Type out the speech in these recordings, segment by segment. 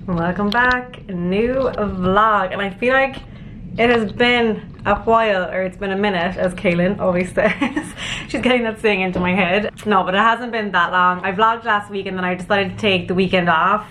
Welcome back, new vlog, and I feel like it has been a while, or it's been a minute, as Kaylin always says. She's getting that saying into my head. No, but it hasn't been that long. I vlogged last week and then I decided to take the weekend off.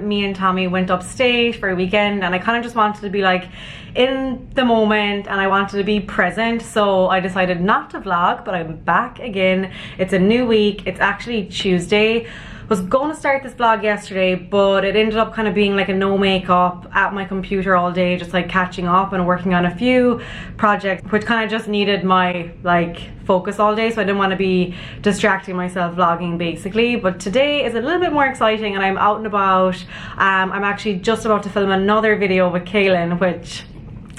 Me and Tommy went upstate for a weekend and I kind of just wanted to be like in the moment and I wanted to be present, so I decided not to vlog, but I'm back again. It's a new week. It's actually Tuesday. Was going to start this vlog yesterday, but it ended up kind of being like a no makeup at my computer all day, just like catching up and working on a few projects which kind of just needed my like focus all day, so I didn't want to be distracting myself vlogging basically. But today is a little bit more exciting and I'm out and about. I'm actually just about to film another video with Kaylin, which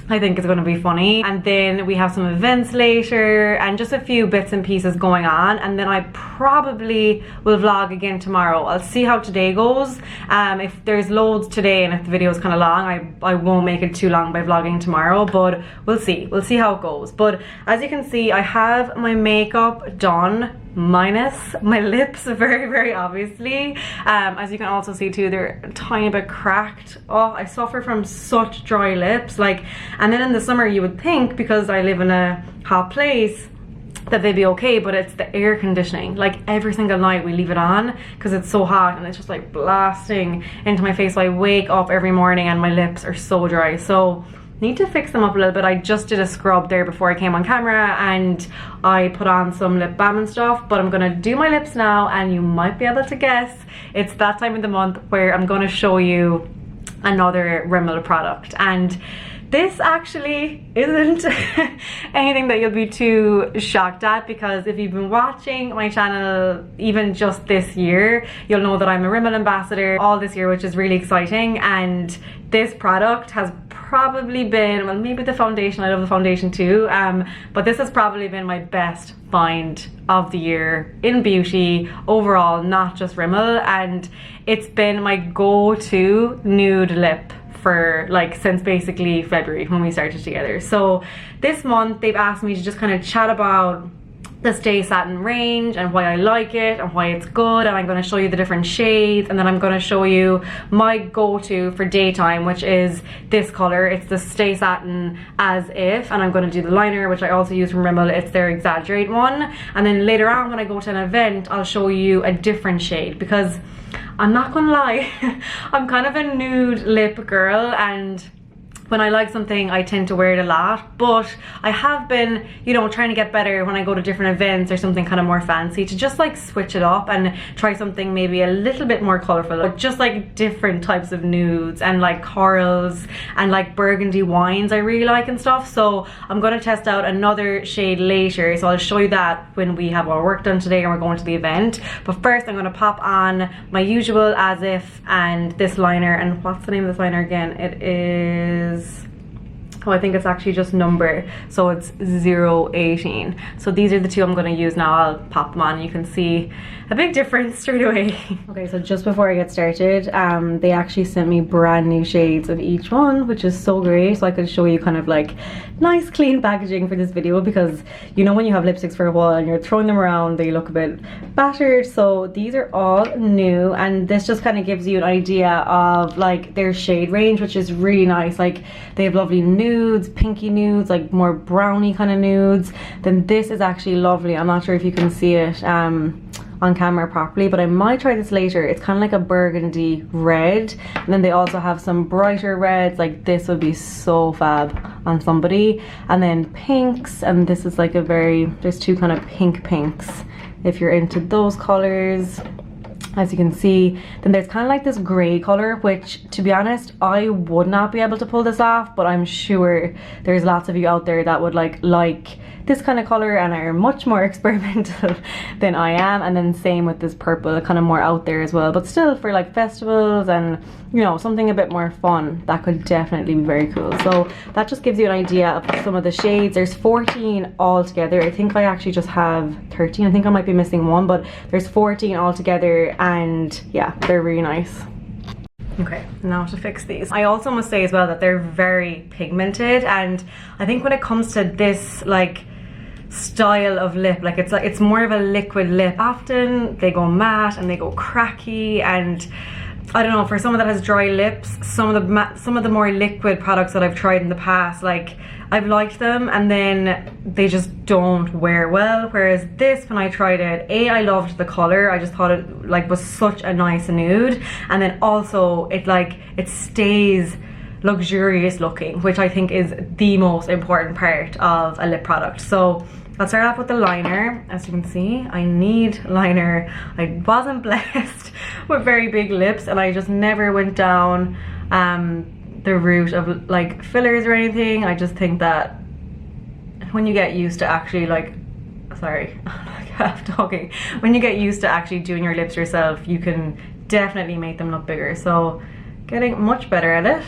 I think is going to be funny, and then we have some events later and just a few bits and pieces going on, and then I probably will vlog again tomorrow. I'll see how today goes. If there's loads today and if the video is kind of long, I won't make it too long by vlogging tomorrow, but we'll see how it goes. But as you can see, I have my makeup done, minus my lips, very obviously. As you can also see too, they're a tiny bit cracked. Oh, I suffer from such dry lips, like, and then in the summer you would think because I live in a hot place that they'd be okay, but it's the air conditioning. Like every single night we leave it on because it's so hot and it's just like blasting into my face. So I wake up every morning and my lips are so dry, so need to fix them up a little bit. I just did a scrub there before I came on camera and I put on some lip balm and stuff, but I'm gonna do my lips now and you might be able to guess it's that time of the month where I'm gonna show you another Rimmel product. And this actually isn't anything that you'll be too shocked at, because if you've been watching my channel even just this year, you'll know that I'm a Rimmel ambassador all this year, which is really exciting. And this product has probably been, well, maybe the foundation, I love the foundation too, but this has probably been my best find of the year in beauty overall, not just Rimmel. And it's been my go-to nude lip for like since basically February when we started together. So this month they've asked me to just kind of chat about the Stay Satin range and why I like it and why it's good, and I'm going to show you the different shades, and then I'm going to show you my go-to for daytime, which is this color. It's the Stay Satin As If, and I'm going to do the liner, which I also use from Rimmel. It's their Exaggerate one, and then later on when I go to an event I'll show you a different shade, because I'm not gonna lie, I'm kind of a nude lip girl, and when I like something I tend to wear it a lot, but I have been, you know, trying to get better when I go to different events or something kind of more fancy, to just like switch it up and try something maybe a little bit more colorful, but just like different types of nudes and like corals and like burgundy wines I really like and stuff. So I'm going to test out another shade later, so I'll show you that when we have our work done today and we're going to the event. But first I'm going to pop on my usual As If and this liner. And what's the name of this liner again? It is, oh, I think it's actually just number, so it's 018. So these are the two I'm going to use now. I'll pop them on, you can see a big difference straight away. Okay, so just before I get started, they actually sent me brand new shades of each one, which is so great, so I could show you kind of like nice clean packaging for this video, because you know when you have lipsticks for a while and you're throwing them around, they look a bit battered. So these are all new, and this just kind of gives you an idea of like their shade range, which is really nice. Like they have lovely nudes, pinky nudes, like more browny kind of nudes. Then this is actually lovely. I'm not sure if you can see it on camera properly, but I might try this later. It's kind of like a burgundy red, and then they also have some brighter reds, like this would be so fab on somebody, and then pinks, and this is like a very, there's two kind of pinks if you're into those colors, as you can see. Then there's kind of like this gray color, which to be honest I would not be able to pull this off, but I'm sure there's lots of you out there that would like this kind of color and are much more experimental than I am. And then same with this purple, kind of more out there as well, but still for like festivals and, you know, something a bit more fun, that could definitely be very cool. So that just gives you an idea of some of the shades. There's 14 altogether. I think I actually just have 13. I think I might be missing one, but there's 14 altogether, and yeah, they're really nice. Okay, now to fix these. I also must say as well that they're very pigmented, and I think when it comes to this like style of lip, like it's more of a liquid lip. Often they go matte and they go cracky, and I don't know, for someone that has dry lips, some of the more liquid products that I've tried in the past, like I've liked them and then they just don't wear well. Whereas this, when I tried it, I loved the color. I just thought it like was such a nice nude, and then also it stays luxurious looking, which I think is the most important part of a lip product. So I'll start off with the liner. As you can see, I need liner. I wasn't blessed with very big lips, and I just never went down the route of like fillers or anything. I just think that when you get used to actually when you get used to actually doing your lips yourself, you can definitely make them look bigger. So getting much better at it.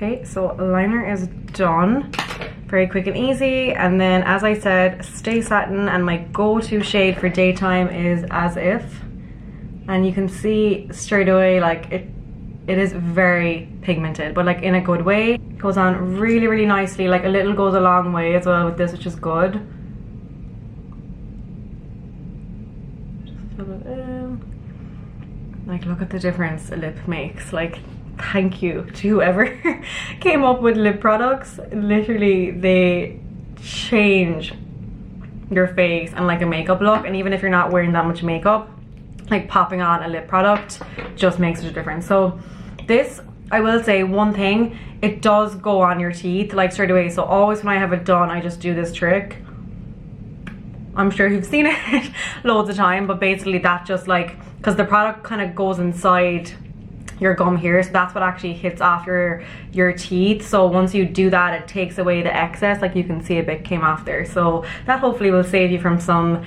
Okay, so liner is done. Very quick and easy. And then, as I said, Stay Satin, and my go-to shade for daytime is As If. And you can see straight away, like it is very pigmented, but like in a good way. It goes on really, really nicely. Like a little goes a long way as well with this, which is good. Just fill it in. Like, look at the difference a lip makes. Like, thank you to whoever came up with lip products. Literally, they change your face and like a makeup look. And even if you're not wearing that much makeup, like popping on a lip product just makes such a difference. So this, I will say one thing, it does go on your teeth like straight away. So always when I have it done, I just do this trick. I'm sure you've seen it loads of time, but basically that just like, because the product kind of goes inside your gum here, so that's what actually hits off your teeth. So once you do that, it takes away the excess. Like you can see a bit came off there, so that hopefully will save you from some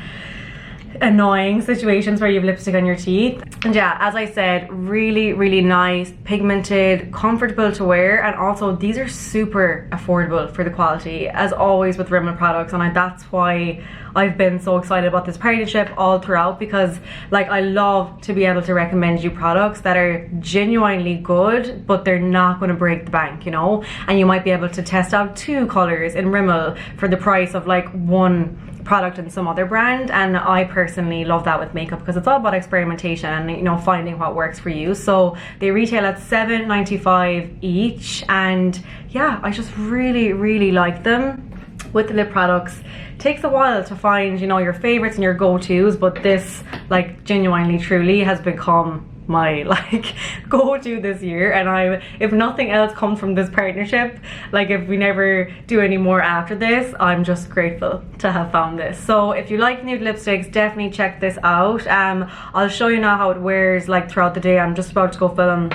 annoying situations where you have lipstick on your teeth. And yeah, as I said, really, really nice, pigmented, comfortable to wear, and also these are super affordable for the quality, as always with Rimmel products. And that's why I've been so excited about this partnership all throughout, because like I love to be able to recommend you products that are genuinely good, but they're not going to break the bank, you know. And you might be able to test out 2 colors in Rimmel for the price of like 1 product in some other brand. And I personally love that with makeup, because it's all about experimentation and, you know, finding what works for you. So they retail at $7.95 each, and yeah, I just really, really like them. With the lip products, it takes a while to find, you know, your favorites and your go-tos, but this like genuinely truly has become my like go-to this year. And if nothing else comes from this partnership, like if we never do any more after this, I'm just grateful to have found this. So if you like nude lipsticks, definitely check this out. I'll show you now how it wears like throughout the day. I'm just about to go film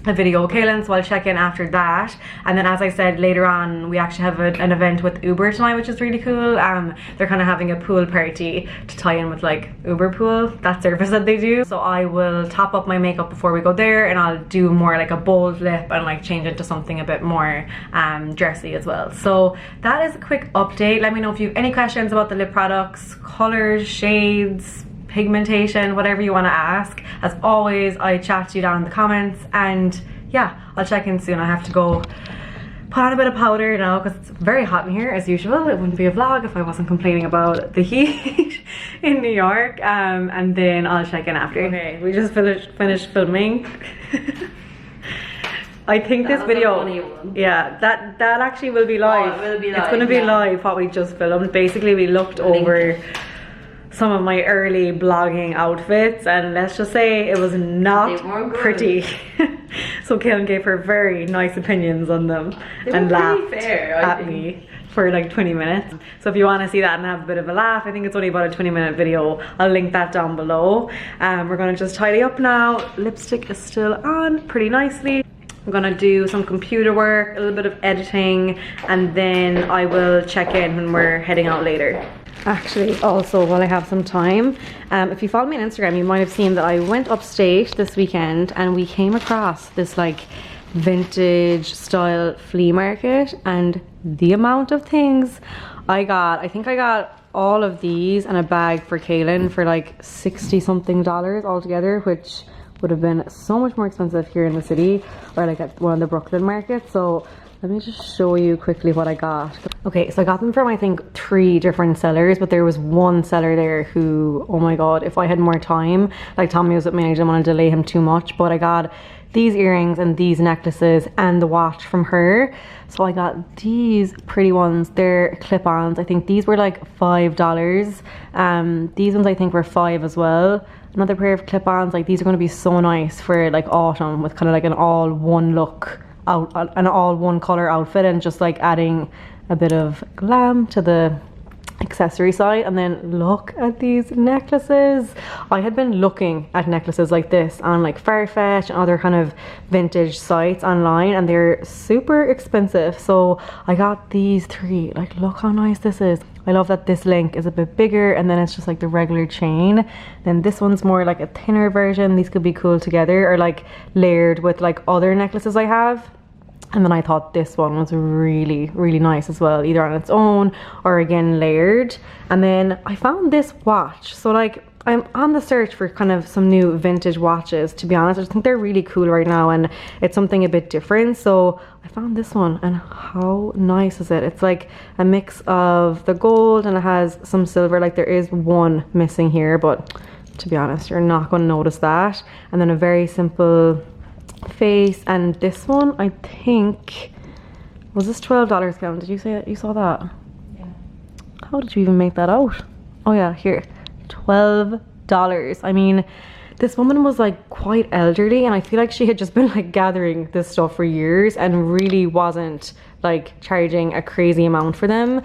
a video with Kaylin, so I'll check in after that. And then, as I said, later on we actually have an event with Uber tonight, which is really cool. They're kind of having a pool party to tie in with like Uber Pool, that service that they do. So I will top up my makeup before we go there, and I'll do more like a bold lip and like change it to something a bit more dressy as well. So that is a quick update. Let me know if you have any questions about the lip products, colors, shades, pigmentation, whatever you want to ask. As always, I chat to you down in the comments, and yeah, I'll check in soon. I have to go put on a bit of powder now because it's very hot in here as usual. It wouldn't be a vlog if I wasn't complaining about the heat in New York. And then I'll check in after. Okay, we just finished filming. I think this video, yeah, that actually will be live. Oh, it will be live. It's going to be live what we just filmed. Basically, we looked over some of my early blogging outfits, and let's just say it was not pretty. So Kaylin gave her very nice opinions on them and laughed at me for like 20 minutes. So if you want to see that and have a bit of a laugh, I think it's only about a 20-minute video. I'll link that down below. We're gonna just tidy up now. Lipstick is still on pretty nicely. I'm gonna do some computer work, a little bit of editing, and then I will check in when we're heading out later. Actually, also, while I have some time, if you follow me on Instagram, you might have seen that I went upstate this weekend and we came across this like vintage style flea market, and the amount of things I got. I think I got all of these and a bag for Kaylin for like $60 something altogether, which would have been so much more expensive here in the city or like at one of the Brooklyn markets. So Let me just show you quickly what I got. Okay, so I got them from I think 3 different sellers, but there was one seller there who, oh my god, if I had more time, like Tommy was with me and I didn't want to delay him too much, but I got these earrings and these necklaces and the watch from her. So I got these pretty ones. They're clip-ons. I think these were like $5. These ones I think were 5 as well. Another pair of clip-ons. Like these are going to be so nice for like autumn with kind of like an all-one look, an all-one color outfit, and just like adding a bit of glam to the accessory side. And then look at these necklaces. I had been looking at necklaces like this on like Farfetch and other kind of vintage sites online, and they're super expensive. So I got these 3. Like look how nice this is. I love that this link is a bit bigger and then it's just like the regular chain. Then this one's more like a thinner version. These could be cool together or like layered with like other necklaces I have. And then I thought this one was really, really nice as well, either on its own or again layered. And then I found this watch. So like I'm on the search for kind of some new vintage watches, to be honest. I just think they're really cool right now and it's something a bit different. So I found this one, and how nice is it? It's like a mix of the gold and it has some silver. Like there is one missing here, but to be honest, you're not going to notice that. And then a very simple face. And this one I think was this $12 count. Did you say that you saw that? Yeah. How did you even make that out? Oh yeah, here, $12. I mean, this woman was like quite elderly and I feel like she had just been like gathering this stuff for years and really wasn't like charging a crazy amount for them,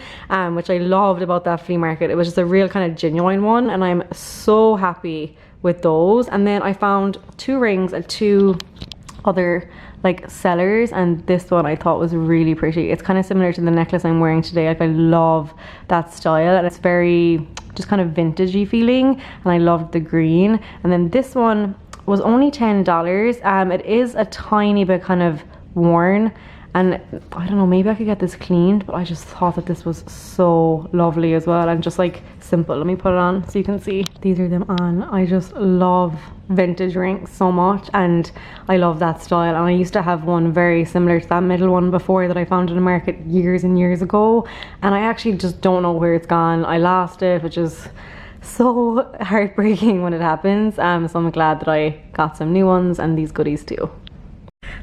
which I loved about that flea market. It was just a real kind of genuine one, and I'm so happy with those. And then I found 2 rings and 2 other like sellers, and this one I thought was really pretty. It's kind of similar to the necklace I'm wearing today. Like I love that style and it's very just kind of vintagey feeling, and I loved the green. And then this one was only $10. It is a tiny bit kind of worn, and I don't know, maybe I could get this cleaned, but I just thought that this was so lovely as well and just like simple. Let me put it on so you can see. These are them on. I just love vintage rings so much and I love that style, and I used to have one very similar to that middle one before that I found in the market years and years ago, and I actually just don't know where it's gone. I lost it, which is so heartbreaking when it happens. So I'm glad that I got some new ones and these goodies too.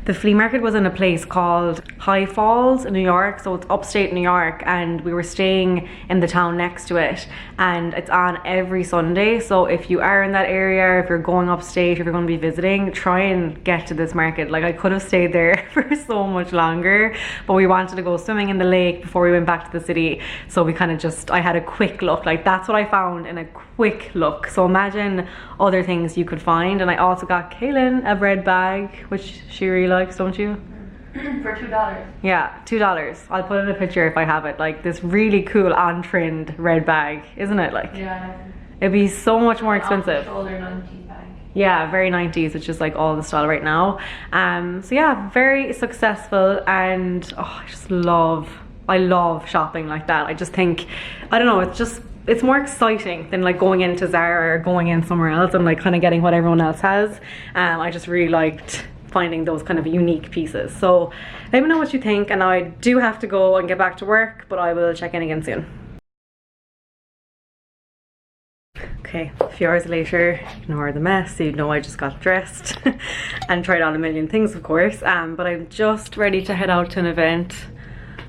The flea market was in a place called High Falls in New York, so it's upstate New York, and we were staying in the town next to it, and it's on every Sunday. So if you are in that area, if you're going upstate, if you're going to be visiting, try and get to this market. Like I could have stayed there for so much longer, but we wanted to go swimming in the lake before we went back to the city, so we kind of just, I had a quick look. Like that's what I found in a quick look. So imagine other things you could find. And I also got Kaylin a red bag, which she really likes, don't you? For $2. Yeah, $2. I'll put in a picture if I have it. Like this really cool on-trend red bag, isn't it? Like Yeah. it'd be so much more expensive. Shoulder 90s bag. Yeah, very 90s, which is like all the style right now. So yeah, very successful, and oh, I love shopping like that. I just think, I don't know, it's more exciting than like going into Zara or going in somewhere else and like kind of getting what everyone else has. I just really liked finding those kind of unique pieces. So let me know what you think, and now I do have to go and get back to work, but I will check in again soon. Okay, a few hours later, ignore the mess, so you know I just got dressed and tried on a million things, of course, but I'm just ready to head out to an event.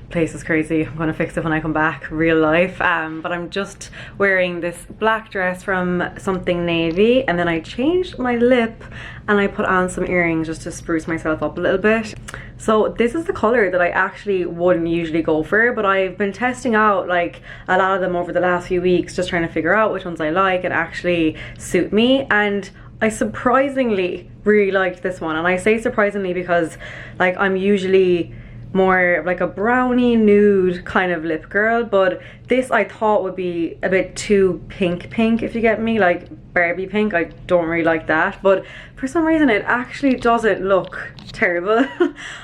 Place is crazy. I'm gonna fix it when I come back, real life. But I'm just wearing this black dress from something navy, and then I changed my lip and I put on some earrings just to spruce myself up a little bit. So this is the color that I actually wouldn't usually go for, but I've been testing out like a lot of them over the last few weeks, just trying to figure out which ones I like and actually suit me. And I surprisingly really liked this one, and I say surprisingly because like I'm usually more like a brownie nude kind of lip girl, but this I thought would be a bit too pink, if you get me, like Barbie pink. I don't really like that, but for some reason it actually doesn't look terrible.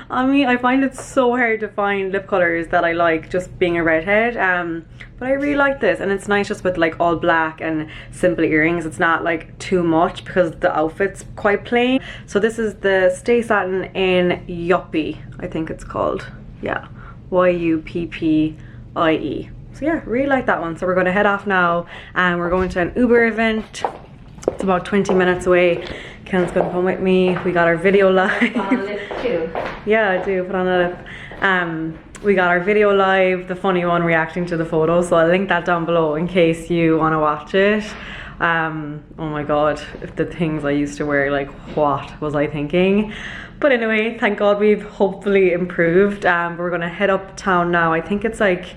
I mean, I find it so hard to find lip colors that I like, just being a redhead, but I really like this, and it's nice just with like all black and simple earrings. It's not like too much because the outfit's quite plain. So this is the Stay Satin in Yuppie, I think it's called. Yeah, Yuppie. So yeah, really like that one. So we're going to head off now and we're going to an Uber event. It's about 20 minutes away. Ken's going to come with me. We got our video live. On a lip too. Yeah, I do, put on a lip. We got our video live, the funny one reacting to the photo, so I'll link that down below in case you want to watch it. Oh my god, the things I used to wear, like what was I thinking? But anyway, thank god we've hopefully improved. We're gonna head uptown now. I think it's like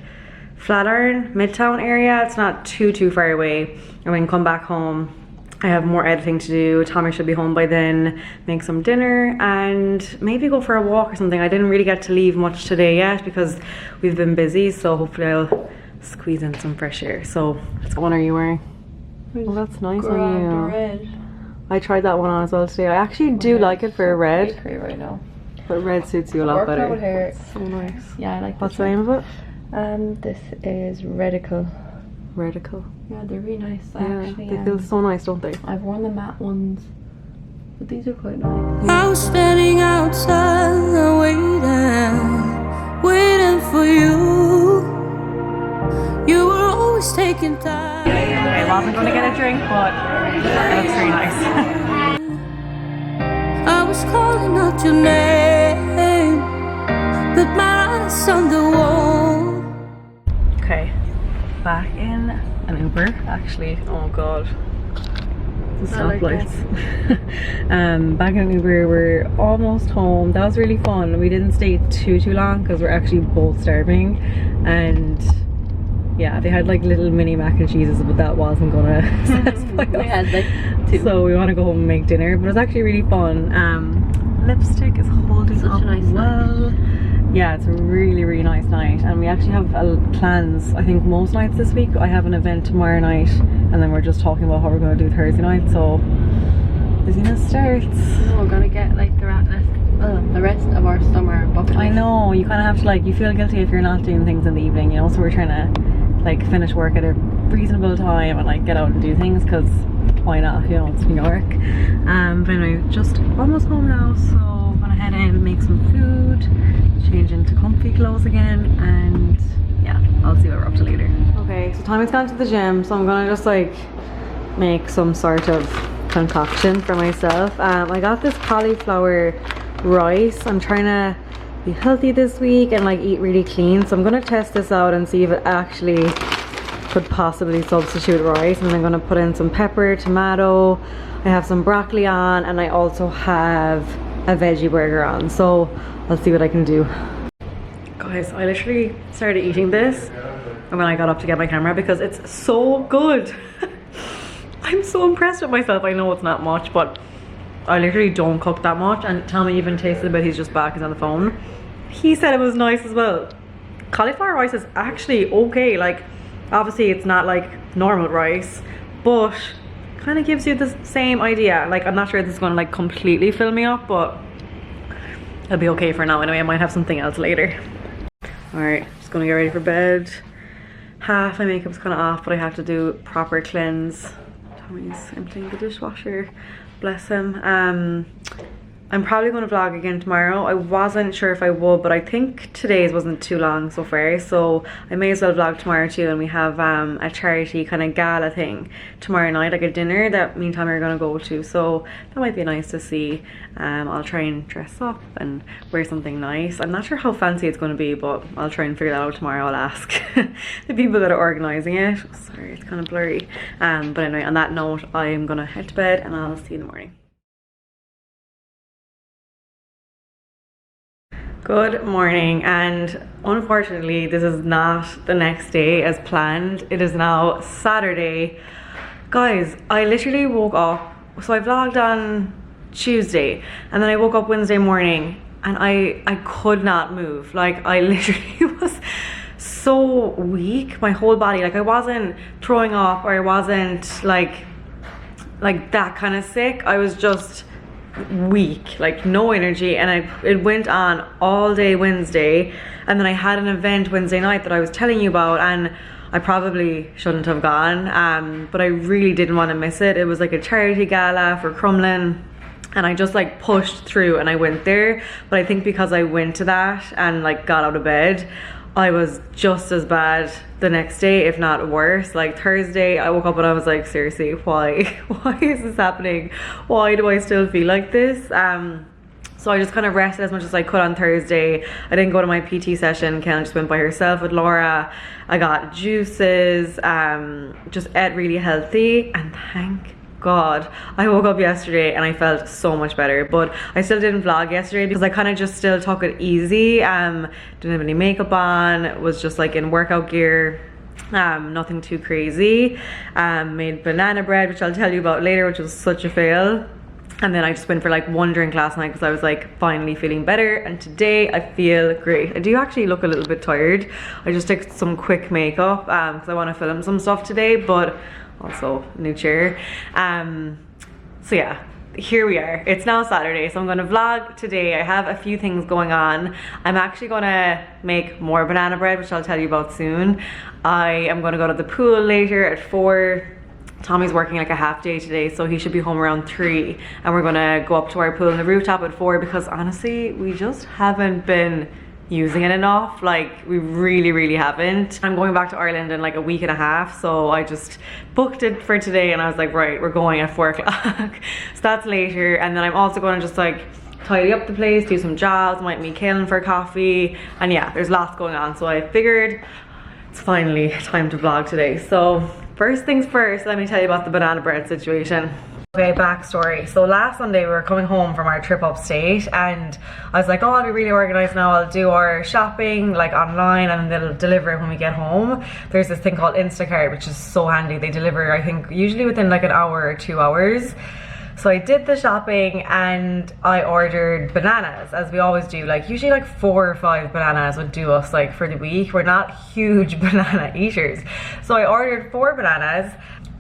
Flatiron, Midtown area. It's not too far away, and we can come back home. I have more editing to do. Tommy should be home by then. Make some dinner and maybe go for a walk or something. I didn't really get to leave much today yet because we've been busy, so hopefully I'll squeeze in some fresh air. So what one are you wearing? Oh, that's nice on you. Red. I tried that one on as well today. I actually do like it for a red, right now. but red suits you a lot better. With hair. So nice. Yeah, I like What's the name of it? This is Radical. Radical. Yeah, they're really nice. Yeah, they feel so nice, don't they? I've worn the matte ones, but these are quite nice. I was standing outside, waiting for you. You were always taking time. I wasn't going to get a drink, but it looks really nice. I was calling out your name, but my eyes on the wall. Okay, back in an Uber, actually. Oh god, the stoplights. Back in an Uber, we're almost home. That was really fun. We didn't stay too long because we're actually both starving, and yeah, they had like little mini mac and cheeses, but that wasn't gonna satisfy us. We had like 2. So we want to go home and make dinner, but it was actually really fun. Lipstick is holding Such up a nice well. Yeah, it's a really nice night, and we actually have plans. I think most nights this week. I have an event tomorrow night, and then we're just talking about how we're going to do Thursday night. So busyness starts. We're gonna get like the rest of our summer bucket list. I know, you kind of have to, like, you feel guilty if you're not doing things in the evening, you know. So we're trying to like finish work at a reasonable time and like get out and do things, because why not, you know, it's New York. But anyway, just almost home now, so I'm gonna head in, make some food, change into comfy clothes again, and yeah, I'll see what we're up to later. Okay, so Tommy's gone to the gym, so I'm gonna just like make some sort of concoction for myself. I got this cauliflower rice. I'm trying to be healthy this week and like eat really clean, so I'm gonna test this out and see if it actually could possibly substitute rice. And I'm gonna put in some pepper, tomato, I have some broccoli on, and I also have a veggie burger on, so I'll see what I can do. Guys, I literally started eating this and when I got up to get my camera because it's so good. I'm so impressed with myself. I know it's not much, but I literally don't cook that much, and Tommy even tasted a bit. He's just back, he's on the phone. He said it was nice as well. Cauliflower rice is actually okay. Like, obviously it's not like normal rice, but kind of gives you the same idea. Like, I'm not sure this is gonna like completely fill me up, but it'll be okay for now. Anyway, I might have something else later. All right, just gonna get ready for bed. Half my makeup's kind of off, but I have to do proper cleanse. Tommy's emptying the dishwasher, bless him. I'm probably going to vlog again tomorrow. I wasn't sure if I would, but I think today's wasn't too long so far, so I may as well vlog tomorrow too. And we have a charity kind of gala thing tomorrow night, like a dinner that me and Tommy are going to go to, so that might be nice to see. I'll try and dress up and wear something nice. I'm not sure how fancy it's going to be, but I'll try and figure that out tomorrow. I'll ask the people that are organising it. Sorry, it's kind of blurry. But anyway, on that note, I'm going to head to bed and I'll see you in the morning. Good morning, and unfortunately this is not the next day as planned. It is now Saturday. Guys, I literally woke up, so I vlogged on Tuesday, and then I woke up Wednesday morning and I could not move. Like, I literally was so weak, my whole body. Like, I wasn't throwing up or I wasn't like that kind of sick. I was just weak, like no energy, and it went on all day Wednesday, and then I had an event Wednesday night that I was telling you about, and I probably shouldn't have gone, but I really didn't want to miss it. It was like a charity gala for Crumlin, and I just like pushed through and I went there. But I think because I went to that and like got out of bed, I was just as bad the next day, if not worse. Like Thursday, I woke up and I was like, seriously, why? Why is this happening? Why do I still feel like this? So I just kind of rested as much as I could on Thursday. I didn't go to my PT session. Ken just went by herself with Laura. I got juices, just ate really healthy, and thank God I woke up yesterday and I felt so much better. But I still didn't vlog yesterday because I kind of just still took it easy. Didn't have any makeup on, was just like in workout gear, nothing too crazy. Made banana bread, which I'll tell you about later, which was such a fail. And then I just went for like one drink last night because I was like finally feeling better, and today I feel great. I do actually look a little bit tired. I just took some quick makeup because I want to film some stuff today, but also new chair. So yeah, here we are. It's now Saturday, so I'm going to vlog today. I have a few things going on. I'm actually going to make more banana bread, which I'll tell you about soon. I am going to go to the pool later at 4. Tommy's working like a half day today, so he should be home around 3, and we're gonna go up to our pool on the rooftop at 4 because honestly we just haven't been using it enough. Like we really haven't. I'm going back to Ireland in like a week and a half, so I just booked it for today and I was like, right, we're going at 4 o'clock. So that's later. And then I'm also going to just like tidy up the place, do some jobs, might meet Kaylin for coffee, and yeah, there's lots going on. So I figured it's finally time to vlog today. So first things first, let me tell you about the banana bread situation. Okay, backstory. So last Sunday we were coming home from our trip upstate, and I was like, oh, I'll be really organized now. I'll do our shopping like online and they'll deliver it when we get home. There's this thing called Instacart, which is so handy. They deliver, I think, usually within like an hour or 2 hours. So I did the shopping and I ordered bananas, as we always do. Like usually like 4 or 5 bananas would do us like for the week. We're not huge banana eaters. So I ordered 4 bananas.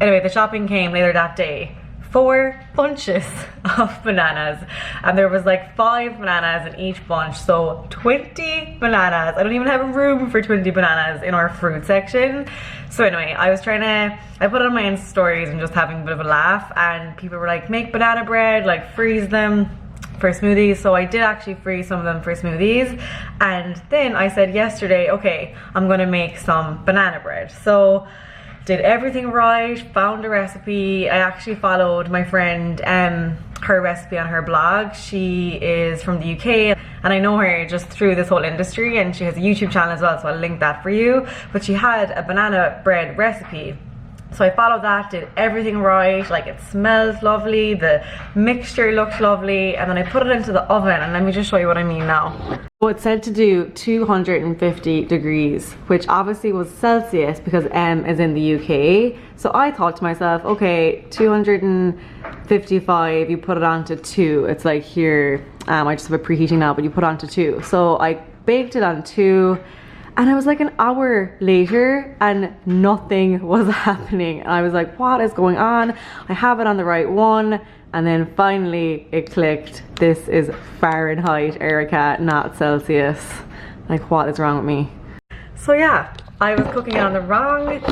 Anyway, the shopping came later that day. 4 bunches of bananas, and there was like 5 bananas in each bunch, so 20 bananas. I don't even have room for 20 bananas in our fruit section. So anyway, I put it on my Insta stories and just having a bit of a laugh, and people were like, make banana bread, like freeze them for smoothies. So I did actually freeze some of them for smoothies, and then I said yesterday, okay, I'm gonna make some banana bread. So did everything right, found a recipe. I actually followed my friend, her recipe on her blog. She is from the UK and I know her just through this whole industry, and she has a YouTube channel as well, so I'll link that for you. But she had a banana bread recipe. So I followed that, did everything right, like it smells lovely, the mixture looks lovely, and then I put it into the oven, and let me just show you what I mean now. So it said to do 250 degrees, which obviously was Celsius because M is in the UK. So I thought to myself, okay, 255, you put it onto 2. It's like here, I just have a preheating now, but you put it onto 2. So I baked it on 2. And I was like an hour later and nothing was happening. And I was like, what is going on? I have it on the right one. And then finally it clicked. This is Fahrenheit, Erika, not Celsius. Like, what is wrong with me? So yeah, I was cooking it on the wrong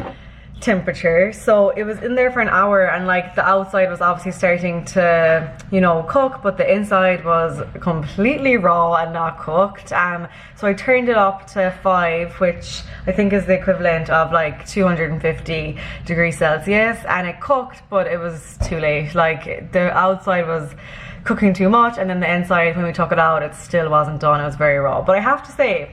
temperature. So it was in there for an hour, and like the outside was obviously starting to, you know, cook, but the inside was completely raw and not cooked. So I turned it up to 5, which I think is the equivalent of like 250 degrees Celsius, and it cooked, but it was too late. Like the outside was cooking too much, and then the inside, when we took it out, it still wasn't done. It was very raw. But I have to say,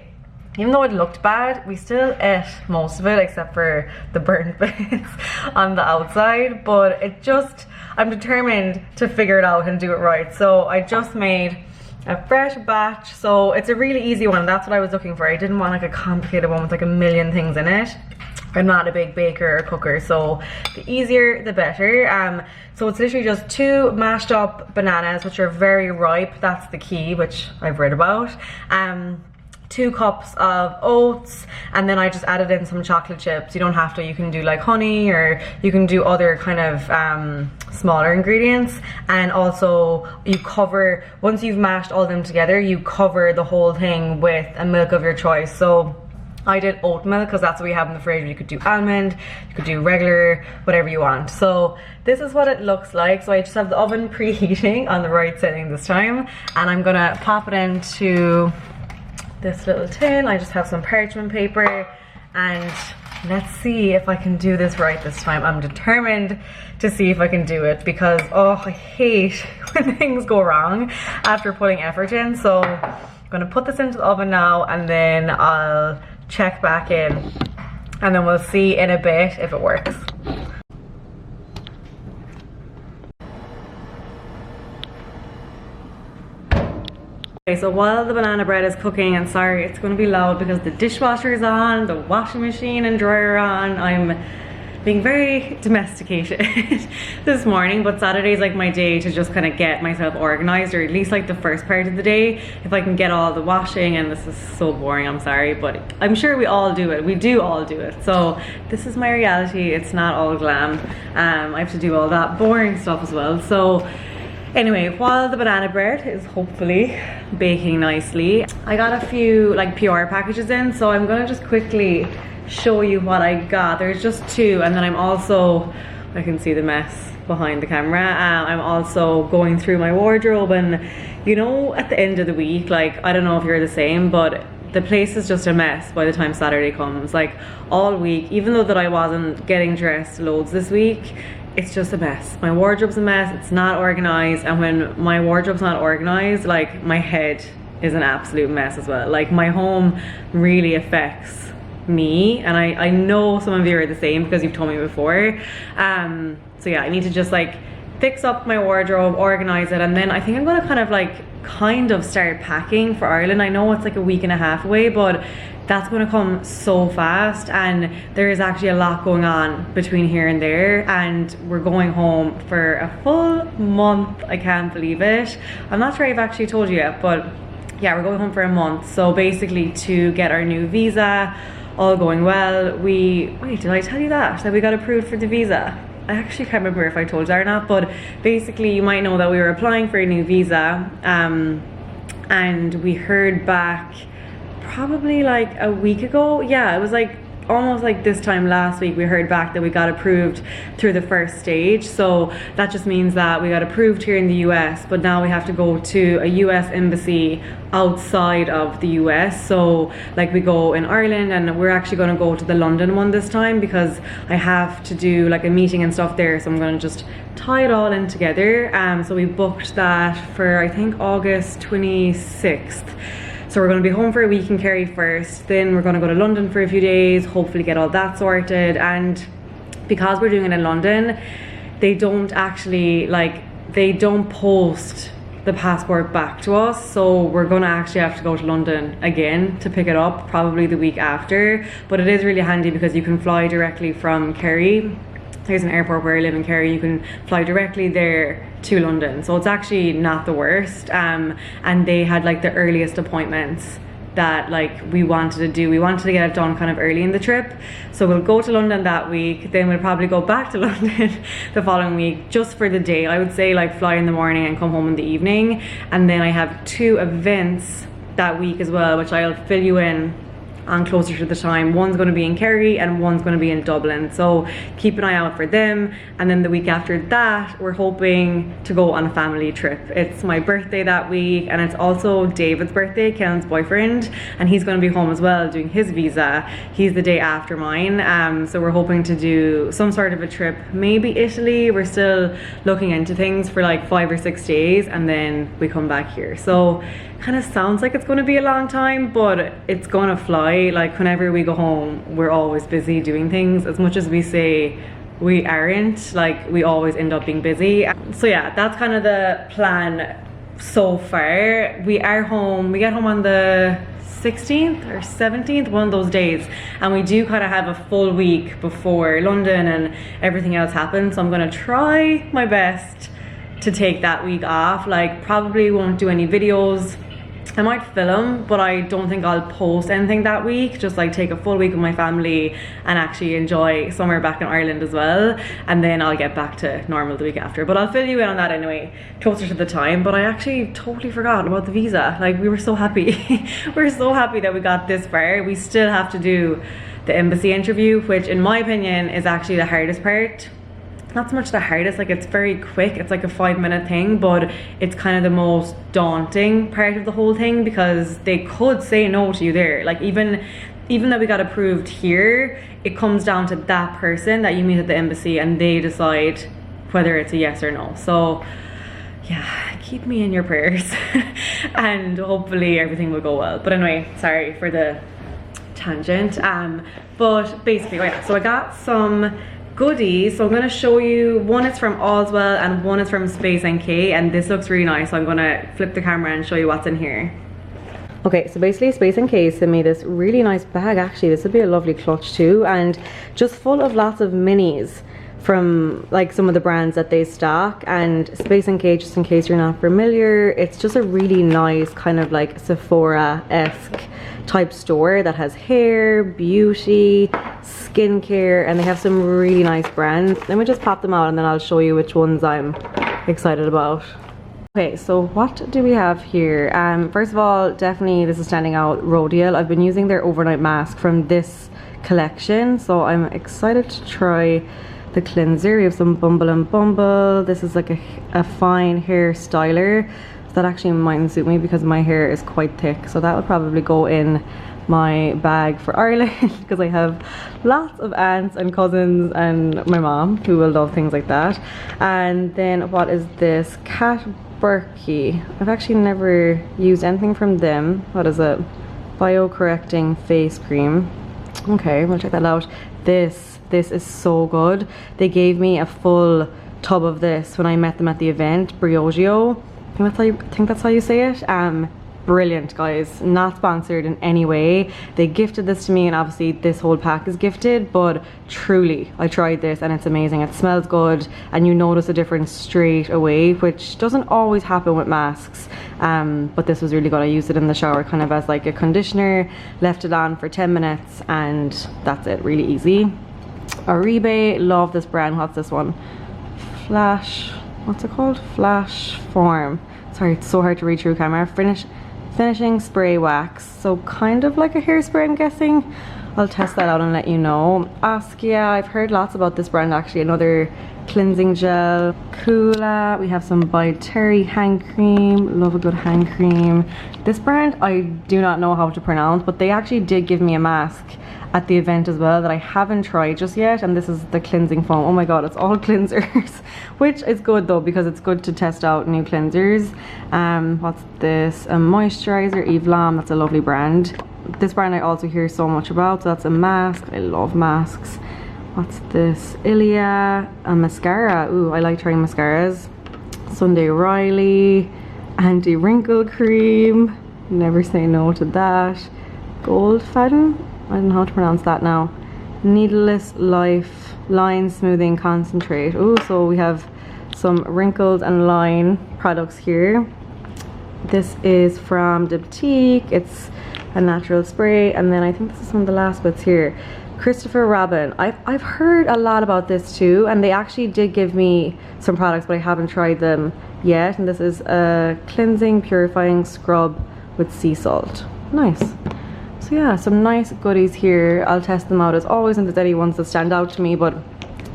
even though it looked bad, we still ate most of it except for the burnt bits on the outside. But it just, I'm determined to figure it out and do it right. So I just made a fresh batch. So it's a really easy one. That's what I was looking for. I didn't want like a complicated one with like a million things in it. I'm not a big baker or cooker, so the easier the better. So it's literally just 2 mashed up bananas, which are very ripe. That's the key, which I've read about. 2 cups of oats, and then I just added in some chocolate chips. You don't have to, you can do like honey, or you can do other kind of smaller ingredients. And also you cover, once you've mashed all of them together, you cover the whole thing with a milk of your choice. So I did oat milk because that's what we have in the fridge. You could do almond, you could do regular, whatever you want. So this is what it looks like. So I just have the oven preheating on the right setting this time, and I'm gonna pop it into this little tin. I just have some parchment paper, and let's see if I can do this right this time. I'm determined to see if I can do it because, oh, I hate when things go wrong after putting effort in. So I'm gonna put this into the oven now, and then I'll check back in, and then we'll see in a bit if it works. Okay, so while the banana bread is cooking, and sorry it's going to be loud because the dishwasher is on, the washing machine and dryer are on. I'm being very domesticated this morning, but Saturday is like my day to just kind of get myself organized, or at least like the first part of the day, if I can get all the washing. And this is so boring, I'm sorry, but I'm sure we all do it. We do all do it. So this is my reality. It's not all glam. I have to do all that boring stuff as well. So anyway, while the banana bread is hopefully baking nicely, I got a few like PR packages in, so I'm gonna just quickly show you what I got. There's just two, and then I'm also, I can see the mess behind the camera, I'm also going through my wardrobe. And you know, at the end of the week, like, I don't know if you're the same, but the place is just a mess by the time Saturday comes. Like all week, even though that I wasn't getting dressed loads this week, it's just a mess. My wardrobe's a mess, it's not organized, and when my wardrobe's not organized, like my head is an absolute mess as well. Like my home really affects me, and I know some of you are the same because you've told me before. So yeah, I need to just like fix up my wardrobe, organize it, and then I think I'm gonna kind of start packing for Ireland. I know it's like a week and a half away, but that's going to come so fast, and there is actually a lot going on between here and there, and we're going home for a full month. I can't believe it. I'm not sure I've actually told you yet, but yeah, we're going home for a month. So basically to get our new visa, all going well. Wait, did I tell you that we got approved for the visa? I actually can't remember if I told you or not, but basically you might know that we were applying for a new visa, and we heard back probably like a week ago. Yeah, it was like almost like this time last week we heard back that we got approved through the first stage. So that just means that we got approved here in the US, but now we have to go to a US embassy outside of the US. So like we go in Ireland, and we're actually going to go to the London one this time because I have to do like a meeting and stuff there. So I'm going to just tie it all in together. So we booked that for I think August 26th. So we're going to be home for a week in Kerry first, then we're going to go to London for a few days, hopefully get all that sorted. And because we're doing it in London, they don't actually they don't post the passport back to us, so we're going to actually have to go to London again to pick it up, probably the week after. But it is really handy because you can fly directly from Kerry. There's an airport where I live in Kerry, you can fly directly there to London, so it's actually not the worst. And they had like the earliest appointments that like we wanted to do. We wanted to get it done kind of early in the trip, so we'll go to London that week, then we'll probably go back to London the following week just for the day. I would say like fly in the morning and come home in the evening. And then I have two events that week as well, which I'll fill you in on closer to the time. One's going to be in Kerry and one's going to be in Dublin, so keep an eye out for them. And then the week after that we're hoping to go on a family trip. It's my birthday that week, and it's also David's birthday, Kellen's boyfriend, and he's going to be home as well doing his visa. He's the day after mine. So we're hoping to do some sort of a trip, maybe Italy. We're still looking into things for like 5 or 6 days, and then we come back here. So kind of sounds like it's going to be a long time, but it's going to fly. Like whenever we go home, we're always busy doing things. As much as we say we aren't, like we always end up being busy. So yeah, that's kind of the plan so far. We are home, we get home on the 16th or 17th, one of those days, and we do kind of have a full week before London and everything else happens. So I'm going to try my best to take that week off. Like probably won't do any videos I might film, but I don't think I'll post anything that week. Just like take a full week with my family and actually enjoy summer back in Ireland as well. And then I'll get back to normal the week after. But I'll fill you in on that anyway, closer to the time. But I actually totally forgot about the visa. Like, we were so happy. We were so happy that we got this far. We still have to do the embassy interview, which in my opinion is actually the hardest part. Not so much the hardest, like it's very quick, it's like a 5-minute thing, but it's kind of the most daunting part of the whole thing, because they could say no to you there. Like even though we got approved here, it comes down to that person that you meet at the embassy and they decide whether it's a yes or no. So yeah, keep me in your prayers and hopefully everything will go well. But anyway, sorry for the tangent. But basically, oh yeah, so I got some goodies. So I'm going to show you, one is from Allswell and one is from Space NK, and this looks really nice, so I'm going to flip the camera and show you what's in here. Okay, so basically Space NK sent me this really nice bag. Actually, this would be a lovely clutch too, and just full of lots of minis from like some of the brands that they stock. And Space NK, just in case you're not familiar, it's just a really nice kind of like Sephora-esque type store that has hair, beauty, skincare, and they have some really nice brands. Let me just pop them out and then I'll show you which ones I'm excited about. Okay, so what do we have here? First of all, definitely this is standing out, Rodial. I've been using their overnight mask from this collection, so I'm excited to try the cleanser. We have some Bumble and Bumble. This is like a fine hair styler. That actually mightn't suit me because my hair is quite thick, so that would probably go in my bag for Ireland because I have lots of aunts and cousins and my mom who will love things like that. And then what is this? Cat Berkey. I've actually never used anything from them. What is it? Bio-correcting face cream. Okay, we'll check that out. This is so good. They gave me a full tub of this when I met them at the event, Briogeo. I think that's how you say it. Brilliant, guys. Not sponsored in any way. They gifted this to me, and obviously this whole pack is gifted, but truly I tried this and it's amazing. It smells good and you notice a difference straight away, which doesn't always happen with masks. But this was really good. I used it in the shower kind of as like a conditioner, left it on for 10 minutes and that's it. Really easy. Aribe, love this brand. What's this one? What's it called? Flash Form. Sorry, it's so hard to read through camera. Finishing spray wax. So kind of like a hairspray, I'm guessing. I'll test that out and let you know. Askia, I've heard lots about this brand actually. Another cleansing gel. Kula. We have some By Terry hand cream. Love a good hand cream. This brand I do not know how to pronounce, but they actually did give me a mask at the event as well that I haven't tried just yet, and this is the cleansing foam. Oh my god, it's all cleansers, which is good though because it's good to test out new cleansers. What's this? A moisturizer, Eve Lam. That's a lovely brand. This brand I also hear so much about, so that's a mask. I love masks. What's this? Ilia, a mascara. Ooh, I like trying mascaras. Sunday Riley, anti-wrinkle cream. Never say no to that. Gold Faden. I don't know how to pronounce that now. Needleless Life Line Smoothing Concentrate. Oh, so we have some wrinkles and line products here. This is from Diptyque. It's a natural spray, and then I think this is one of the last bits here. Christopher Robin. I've heard a lot about this too, and they actually did give me some products, but I haven't tried them yet. And this is a cleansing purifying scrub with sea salt. Nice. So yeah, some nice goodies here. I'll test them out as always, and there's any ones that stand out to me, but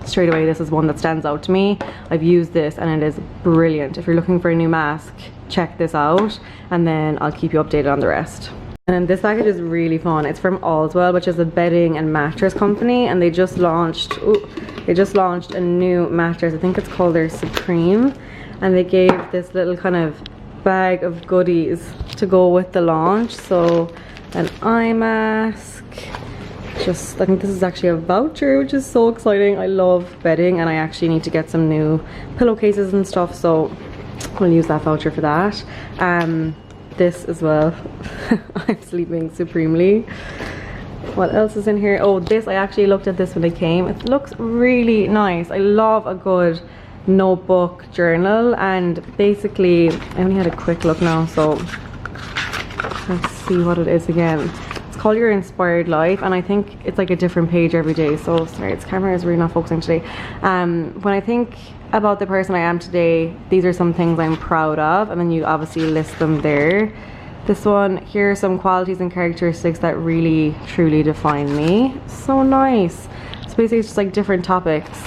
straight away this is one that stands out to me. I've used this and it is brilliant. If you're looking for a new mask, check this out, and then I'll keep you updated on the rest. And this package is really fun. It's from Allswell, which is a bedding and mattress company, and they just launched a new mattress. I think it's called their Supreme, and they gave this little kind of bag of goodies to go with the launch. So an eye mask, I think this is actually a voucher, which is so exciting. I love bedding and I actually need to get some new pillowcases and stuff, so I'll use that voucher for that. This as well. I'm sleeping supremely. What else is in here? Oh, this, I actually looked at this when it came. It looks really nice. I love a good notebook journal, and basically I only had a quick look now, so Let's see what it is again. It's called Your Inspired Life, and I think it's like a different page every day. So sorry, its camera is really not focusing today. When I think about the person I am today, these are some things I'm proud of, and then you obviously list them there. This one, here are some qualities and characteristics that really truly define me. So nice. So basically it's just like different topics.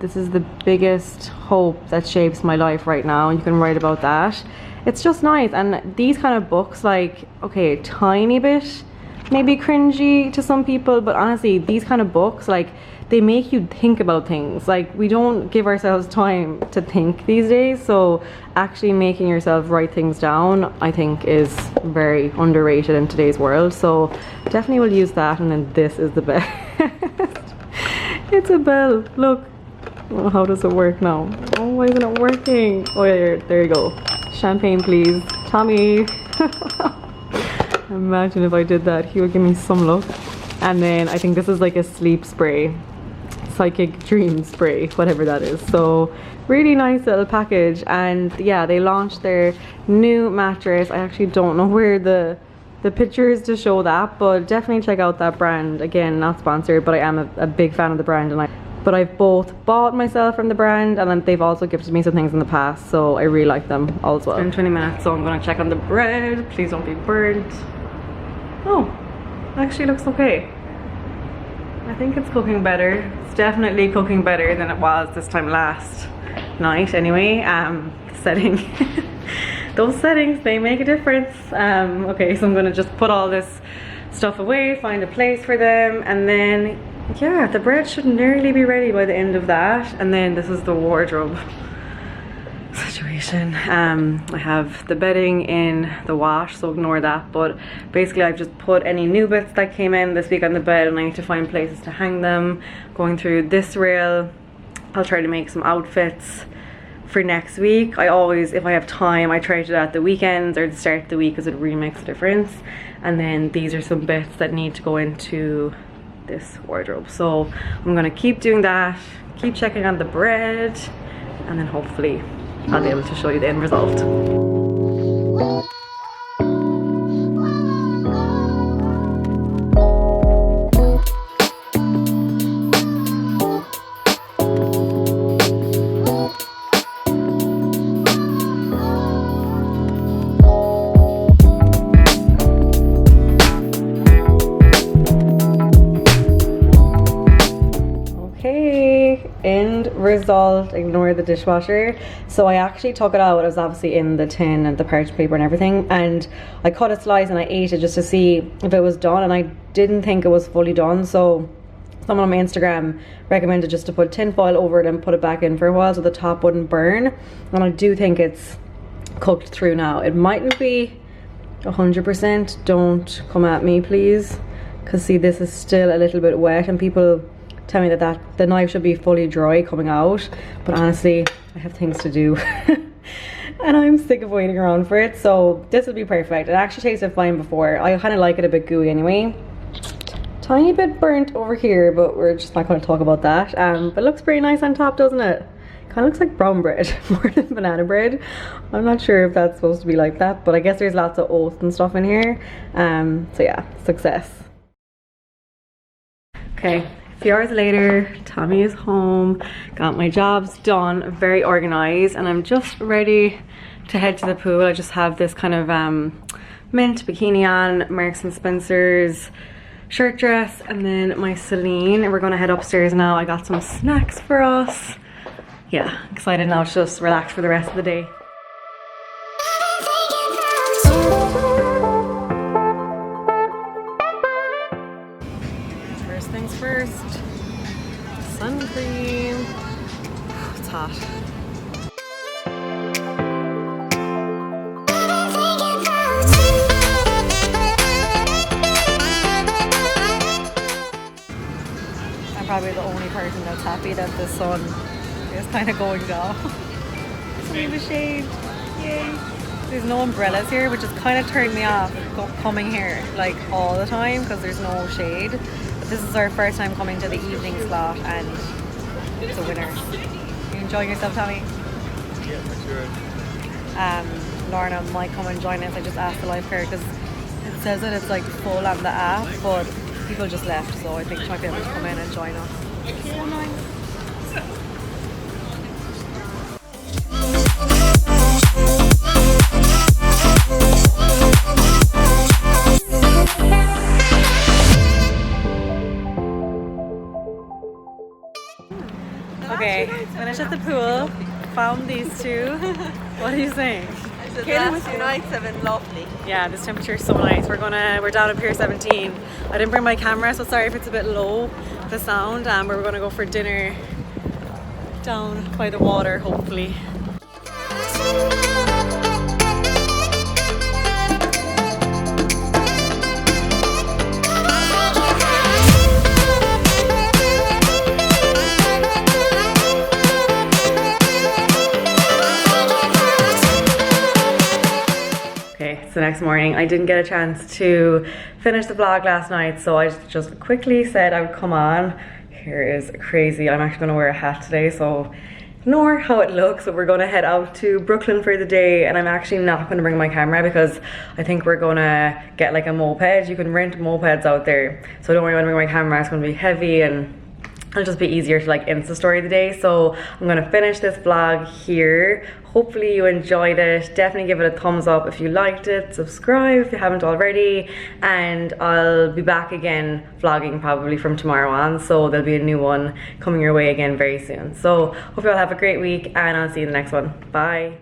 This is the biggest hope that shapes my life right now, and you can write about that. It's just nice. And these kind of books, like, okay, a tiny bit maybe cringy to some people, but honestly these kind of books, like, they make you think about things. Like, we don't give ourselves time to think these days, so actually making yourself write things down, I think, is very underrated in today's world. So definitely will use that. And then this is the best. It's a bell, look. Oh, how does it work now? Oh, why isn't it working? Oh yeah, there you go. Champagne please, Tommy. Imagine if I did that, he would give me some luck. And then I think this is like a sleep spray, psychic dream spray, whatever that is. So really nice little package. And yeah, they launched their new mattress. I actually don't know where the picture is to show that, but definitely check out that brand. Again, not sponsored, but I am a big fan of the brand, and I've both bought myself from the brand, and then they've also gifted me some things in the past, so I really like them all as well. It's been 20 minutes, so I'm gonna check on the bread. Please don't be burnt. Oh, actually looks okay. I think it's cooking better. It's definitely cooking better than it was this time last night anyway. Setting. Those settings, they make a difference. Okay, so I'm gonna just put all this stuff away, find a place for them, and then yeah, the bread should nearly be ready by the end of that. And then this is the wardrobe situation. I have the bedding in the wash, so ignore that, but basically I've just put any new bits that came in this week on the bed, and I need to find places to hang them. Going through this rail, I'll try to make some outfits for next week. I always, if I have time, I try to do that the weekends or the start of the week, because it really makes a difference. And then these are some bits that need to go into this wardrobe, so I'm gonna keep doing that, keep checking on the bread, and then hopefully I'll be able to show you the end result. End result, ignore the dishwasher. So I actually took it out. It was obviously in the tin and the parchment paper and everything, and I cut a slice and I ate it just to see if it was done, and I didn't think it was fully done. So someone on my Instagram recommended just to put tin foil over it and put it back in for a while so the top wouldn't burn, and I do think it's cooked through now. It mightn't be 100%, don't come at me please, because see, this is still a little bit wet, and people tell me that the knife should be fully dry coming out, but honestly I have things to do and I'm sick of waiting around for it. So this would be perfect. It actually tasted fine before. I kind of like it a bit gooey anyway. Tiny bit burnt over here, but we're just not going to talk about that. But it looks pretty nice on top, doesn't it? Kind of looks like brown bread more than banana bread. I'm not sure if that's supposed to be like that, but I guess there's lots of oats and stuff in here. So yeah, success. Okay, a few hours later, Tommy is home, got my jobs done, very organized, and I'm just ready to head to the pool. I just have this kind of mint bikini on, Marks and Spencer's shirt dress, and then my Celine, and we're gonna head upstairs now. I got some snacks for us. Yeah, excited now to just relax for the rest of the day. First things first, sun cream. It's hot. I'm probably the only person that's happy that the sun is kind of going down. Just leave a shade. Yay. There's no umbrellas here, which has kind of turned me off coming here like all the time because there's no shade. But this is our first time coming to the evening slot and it's a winner. You enjoying yourself, Tommy? Yeah, for sure. Lorna might come and join us. I just asked the lifeguard because It says that it's like full on the app, but people just left, so I think she might be able to come in and join us. Okay, finished at the pool, found these two. What are you saying? The last few nights have been lovely. Yeah, this temperature is so nice. We're down at Pier 17. I didn't bring my camera, so sorry if it's a bit low, the sound. We're gonna go for dinner down by the water, hopefully. It's the next morning. I didn't get a chance to finish the vlog last night, so I just quickly said I would come on. Here is crazy. I'm actually going to wear a hat today, so ignore how it looks. But we're going to head out to Brooklyn for the day, and I'm actually not going to bring my camera because I think we're going to get like a moped. You can rent mopeds out there, so don't worry when I bring my camera. It's going to be heavy and it'll just be easier to like Insta story the day. So I'm gonna finish this vlog here. Hopefully you enjoyed it. Definitely give it a thumbs up if you liked it. Subscribe if you haven't already, and I'll be back again vlogging probably from tomorrow on, so there'll be a new one coming your way again very soon. So hope you all have a great week, and I'll see you in the next one. Bye.